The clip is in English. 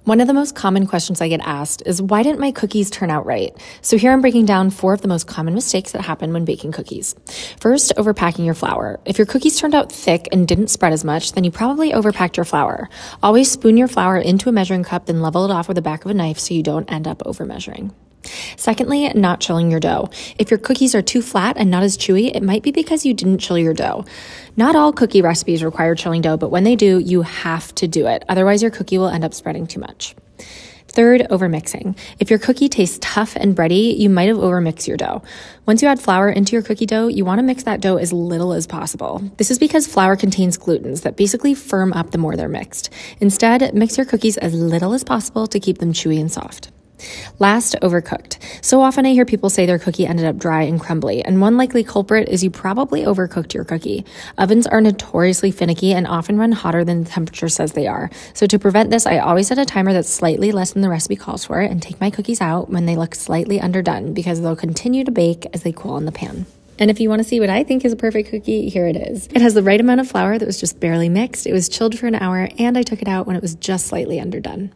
One of the most common questions I get asked is, why didn't my cookies turn out right? So here I'm breaking down 4 of the most common mistakes that happen when baking cookies. First, overpacking your flour. If your cookies turned out thick and didn't spread as much, then you probably overpacked your flour. Always spoon your flour into a measuring cup, then level it off with the back of a knife so you don't end up over measuring. Secondly, not chilling your dough. If your cookies are too flat and not as chewy, it might be because you didn't chill your dough. Not all cookie recipes require chilling dough, but when they do, you have to do it. Otherwise, your cookie will end up spreading too much. Third, overmixing. If your cookie tastes tough and bready, you might have overmixed your dough. Once you add flour into your cookie dough, you want to mix that dough as little as possible. This is because flour contains glutens that basically firm up the more they're mixed. Instead, mix your cookies as little as possible to keep them chewy and soft. Last, overcooked. So often I hear people say their cookie ended up dry and crumbly, and one likely culprit is you probably overcooked your cookie. Ovens are notoriously finicky and often run hotter than the temperature says they are. So to prevent this, I always set a timer that's slightly less than the recipe calls for and take my cookies out when they look slightly underdone, because they'll continue to bake as they cool in the pan. And if you want to see what I think is a perfect cookie, here it is. It has the right amount of flour that was just barely mixed, it was chilled for an hour, and I took it out when it was just slightly underdone.